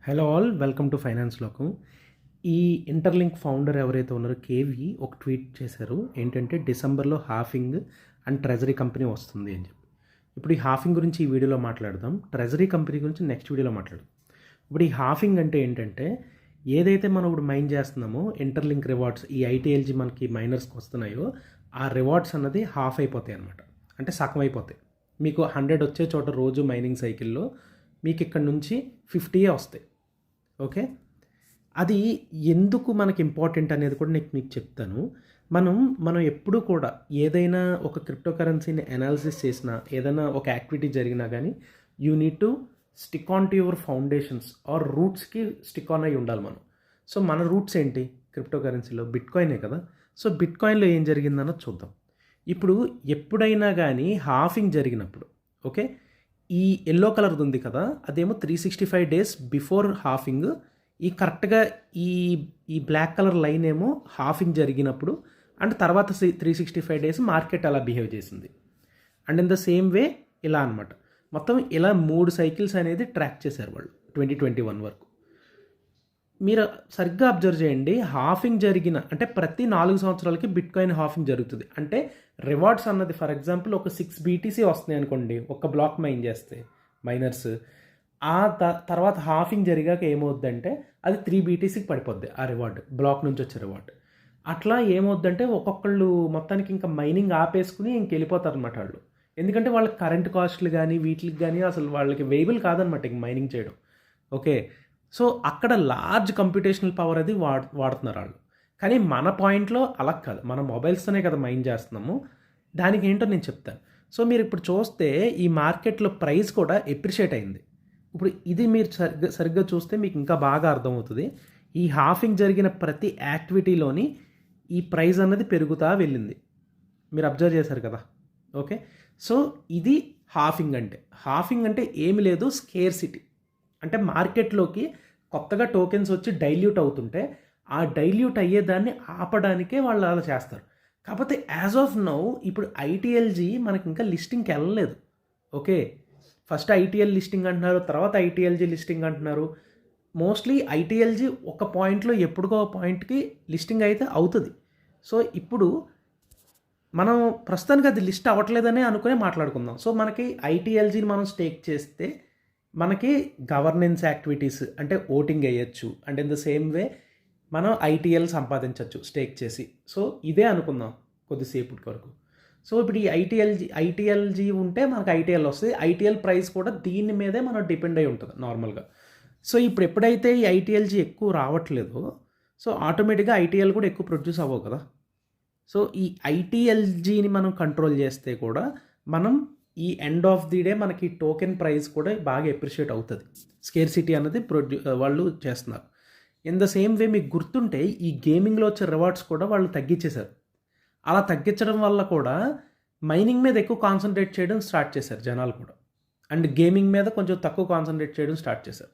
Hello all, welcome to finance లోకం. ఈ interlink founder ఎవరైతే ఉన్నారో కేవి ఒక ట్వీట్ చేశారు. ఏంటంటే డిసెంబర్లో హాఫింగ్ అండ్ ట్రెజరీ కంపెనీ వస్తుంది అని చెప్పి. ఇప్పుడు ఈ హాఫింగ్ గురించి ఈ వీడియోలో మాట్లాడదాం. ట్రెజరీ కంపెనీ గురించి నెక్స్ట్ వీడియోలో మాట్లాడదాం. ఇప్పుడు ఈ హాఫింగ్ అంటే ఏంటంటే ఏదైతే మనం ఇప్పుడు మైన్ చేస్తున్నామో ఇంటర్లింక్ రివార్డ్స్ ఈ ఐటీఎల్జీ మనకి మైనర్స్కి వస్తున్నాయో ఆ రివార్డ్స్ అన్నది హాఫ్ అయిపోతాయి అనమాట. అంటే సగం అయిపోతాయి. మీకు 100 వచ్చే చోట రోజు మైనింగ్ సైకిల్లో మీకు ఇక్కడ నుంచి 50 వస్తాయి. ఓకే, అది ఎందుకు మనకి ఇంపార్టెంట్ అనేది కూడా మీకు చెప్తాను. మనం ఎప్పుడూ కూడా ఏదైనా ఒక క్రిప్టో కరెన్సీని అనాలిసిస్ చేసినా ఏదైనా ఒక యాక్టివిటీ జరిగినా కానీ you need to stick on to your foundations or రూట్స్కి స్టిక్ ఆన్ అయి ఉండాలి మనం. సో మన రూట్స్ ఏంటి క్రిప్టో కరెన్సీలో? బిట్కాయినే కదా. సో బిట్కాయిన్లో ఏం జరిగిందన్నది చూద్దాం. ఇప్పుడు ఎప్పుడైనా కానీ హాఫింగ్ జరిగినప్పుడు, ఓకే, ఈ ఎల్లో కలర్ది ఉంది కదా, అదేమో 365 డేస్ బిఫోర్ హాఫింగ్. ఈ కరెక్ట్గా ఈ ఈ బ్లాక్ కలర్ లైన్ ఏమో హాఫింగ్ జరిగినప్పుడు, అండ్ తర్వాత 365 డేస్ మార్కెట్ అలా బిహేవ్ చేసింది. And in the same way ఇలా అనమాట. మొత్తం ఇలా 3 సైకిల్స్ అనేది ట్రాక్ చేశారు వాళ్ళు 2021 వరకు. మీరు సరిగ్గా అబ్జర్వ్ చేయండి. హాఫింగ్ జరిగిన అంటే ప్రతి 4 సంవత్సరాలకి బిట్కాయిన్ హాఫింగ్ జరుగుతుంది. అంటే రివార్డ్స్ అన్నది ఫర్ ఎగ్జాంపుల్ ఒక 6 బీటీసీ వస్తున్నాయి అనుకోండి ఒక బ్లాక్ మైన్ చేస్తే మైనర్స్. ఆ తర్వాత హాఫింగ్ జరిగాక ఏమవుద్దంటే అది 3 బీటీసీకి పడిపోద్ది ఆ రివార్డ్, బ్లాక్ నుంచి వచ్చే రివార్డ్. అట్లా ఏమవుద్దంటే ఒక్కొక్కళ్ళు మొత్తానికి ఇంకా మైనింగ్ ఆపేసుకుని ఇంక వెళ్ళిపోతారు అనమాట వాళ్ళు. ఎందుకంటే వాళ్ళకి కరెంట్ కాస్ట్లు కానీ వీటికి కానీ అసలు వాళ్ళకి వేయబుల్ కాదనమాట ఇంక మైనింగ్ చేయడం. ఓకే, సో అక్కడ లార్జ్ కంప్యూటేషనల్ పవర్ అది వాడుతున్నారు వాళ్ళు. కానీ మన పాయింట్లో అలా కాదు. మన మొబైల్స్తోనే కదా మైన్ చేస్తున్నాము. దానికి ఏంటో నేను చెప్తాను. సో మీరు ఇప్పుడు చూస్తే ఈ మార్కెట్లో ప్రైస్ కూడా ఎప్రిషియేట్ అయింది. ఇప్పుడు ఇది మీరు సరిగ్గా చూస్తే మీకు ఇంకా బాగా అర్థమవుతుంది. ఈ హాఫింగ్ జరిగిన ప్రతి యాక్టివిటీలోని ఈ ప్రైస్ అన్నది పెరుగుతూ వెళ్ళింది. మీరు అబ్జర్వ్ చేశారు కదా. ఓకే, సో ఇది హాఫింగ్ అంటే. హాఫింగ్ అంటే ఏమి లేదు, స్కేర్సిటీ. అంటే మార్కెట్లోకి కొత్తగా టోకెన్స్ వచ్చి డైల్యూట్ అవుతుంటే ఆ డైల్యూట్ అయ్యేదాన్ని ఆపడానికే వాళ్ళు అలా చేస్తారు. కాకపోతే యాజ్ ఆఫ్ నౌ ఇప్పుడు ఐటీఎల్జీ మనకి ఇంకా లిస్టింగ్కి వెళ్ళలేదు. ఓకే, ఫస్ట్ ఐటీఎల్ లిస్టింగ్ అంటున్నారు, తర్వాత ఐటీఎల్జీ లిస్టింగ్ అంటున్నారు. మోస్ట్లీ ఐటీఎల్జీ ఒక పాయింట్లో ఎప్పుడుకో పాయింట్కి లిస్టింగ్ అయితే అవుతుంది. సో ఇప్పుడు మనం ప్రస్తుతానికి అది లిస్ట్ అవ్వట్లేదనే అనుకునే మాట్లాడుకుందాం. సో మనకి ఐటీఎల్జీని మనం స్టేక్ చేస్తే మనకి గవర్నెన్స్ యాక్టివిటీస్ అంటే ఓటింగ్ వేయచ్చు. And in the same way మనం ఐటీఎల్ సంపాదించవచ్చు స్టేక్ చేసి. సో ఇదే అనుకుందాం కొద్దిసేపటి వరకు. సో ఇప్పుడు ఈ ఐటీఎల్జీ ఉంటే మనకు ఐటీఎల్ వస్తుంది. ఐటీఎల్ ప్రైస్ కూడా దీని మీదే మనం డిపెండ్ అయి ఉంటుంది నార్మల్గా. సో ఇప్పుడు ఎప్పుడైతే ఈ ఐటీఎల్జీ ఎక్కువ రావట్లేదో సో ఆటోమేటిక్గా ఐటీఎల్ కూడా ఎక్కువ ప్రొడ్యూస్ అవ్వవు కదా. సో ఈ ఐటీఎల్జీని మనం కంట్రోల్ చేస్తే కూడా మనం ఈ ఎండ్ ఆఫ్ ది డే మనకి టోకెన్ ప్రైస్ కూడా బాగా ఎప్రిషియేట్ అవుతుంది. స్కేర్సిటీ అన్నది వాళ్ళు చేస్తున్నారు. ఇన్ ద సేమ్ వే మీకు గుర్తుంటే ఈ గేమింగ్లో వచ్చే రివార్డ్స్ కూడా వాళ్ళు తగ్గించేశారు. అలా తగ్గించడం వల్ల కూడా మైనింగ్ మీద ఎక్కువ కాన్సన్ట్రేట్ చేయడం స్టార్ట్ చేశారు జనాలు కూడా. అండ్ గేమింగ్ మీద కొంచెం తక్కువ కాన్సన్ట్రేట్ చేయడం స్టార్ట్ చేశారు.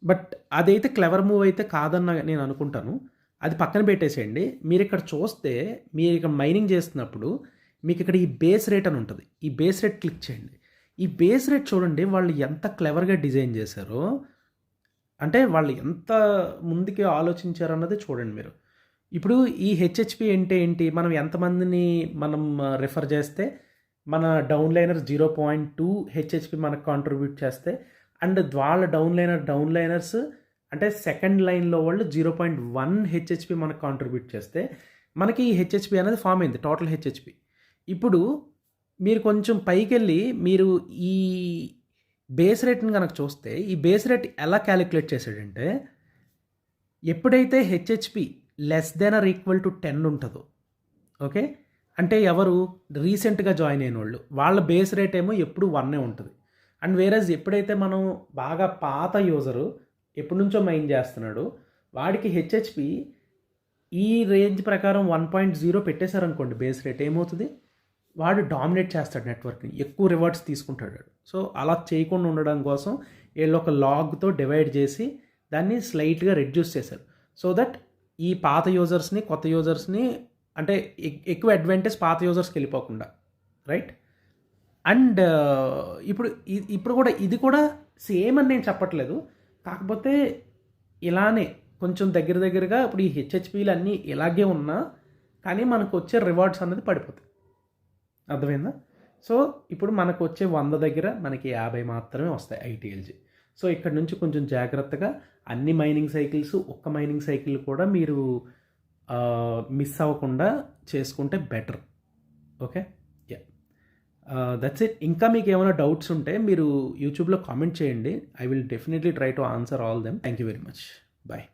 బట్ అదైతే క్లెవర్ మూవ్ అయితే కాదన్న నేను అనుకుంటాను. అది పక్కన పెట్టేసేయండి. మీరు ఇక్కడ చూస్తే మీరు ఇక్కడ మైనింగ్ చేస్తున్నప్పుడు మీకు ఇక్కడ ఈ బేస్ రేట్ అని ఉంటుంది. ఈ బేస్ రేట్ క్లిక్ చేయండి. ఈ బేస్ రేట్ చూడండి వాళ్ళు ఎంత క్లెవర్గా డిజైన్ చేశారో. అంటే వాళ్ళు ఎంత ముందుకి ఆలోచించారు అన్నది చూడండి మీరు. ఇప్పుడు ఈ హెచ్హెచ్పి అంటే ఏంటి, మనం ఎంతమందిని మనం రిఫర్ చేస్తే మన డౌన్లైనర్స్ 0.2 హెచ్హెచ్పి మనకు కాంట్రిబ్యూట్ చేస్తే, అండ్ వాళ్ళ డౌన్లైనర్స్ అంటే సెకండ్ లైన్లో వాళ్ళు 0.1 హెచ్హెచ్పి మనకు కాంట్రిబ్యూట్ చేస్తే మనకి ఈ హెచ్హెచ్పి అనేది ఫామ్ అయింది, టోటల్ హెచ్హెచ్పి. ఇప్పుడు మీరు కొంచెం పైకి వెళ్ళి మీరు ఈ బేస్ రేట్ని కనుక చూస్తే ఈ బేస్ రేట్ ఎలా క్యాలిక్యులేట్ చేశాడంటే ఎప్పుడైతే HHP less than or equal to 10 ఉంటుందో, ఓకే, అంటే ఎవరు రీసెంట్గా జాయిన్ అయిన వాళ్ళు వాళ్ళ బేస్ రేట్ ఏమో ఎప్పుడు 1 ఉంటుంది. అండ్ వేరేజ్ ఎప్పుడైతే మనం బాగా పాత యూజరు ఎప్పటి నుంచో మైన్ చేస్తున్నాడు వాడికి హెచ్హెచ్పి ఈ రేంజ్ ప్రకారం 1.0 పెట్టేశారనుకోండి బేస్ రేట్, ఏమవుతుంది, వాడు డామినేట్ చేస్తాడు నెట్వర్క్ని, ఎక్కువ రివార్డ్స్ తీసుకుంటాడు. సో అలా చేయకుండా ఉండడం కోసం వీళ్ళు ఒక లాగ్తో డివైడ్ చేసి దాన్ని స్లైట్గా రెడ్యూస్ చేశారు. సో దట్ ఈ పాత యూజర్స్ని కొత్త యూజర్స్ని అంటే ఎక్కువ అడ్వాంటేజ్ పాత యూజర్స్కి వెళ్ళిపోకుండా, రైట్. అండ్ ఇప్పుడు కూడా ఇది కూడా సేమ్ అని నేను చెప్పట్లేదు, కాకపోతే ఇలానే కొంచెం దగ్గరగా ఇప్పుడు ఈ హెచ్హెచ్పీలు అన్నీ ఇలాగే ఉన్నా కానీ మనకు వచ్చే రివార్డ్స్ అనేది పడిపోతాయి. అర్థమైందా? సో ఇప్పుడు మనకు వచ్చే 100 దగ్గర మనకి 50 మాత్రమే వస్తాయి ఐటీఎల్జీ. సో ఇక్కడ నుంచి కొంచెం జాగ్రత్తగా అన్ని మైనింగ్ సైకిల్స్, ఒక్క మైనింగ్ సైకిల్ కూడా మీరు మిస్ అవ్వకుండా చేసుకుంటే better. Okay, yeah, that's it. ఇంకా మీకు ఏమైనా డౌట్స్ ఉంటే మీరు యూట్యూబ్లో కామెంట్ చేయండి. I will definitely try to answer all them. Thank you very much. Bye.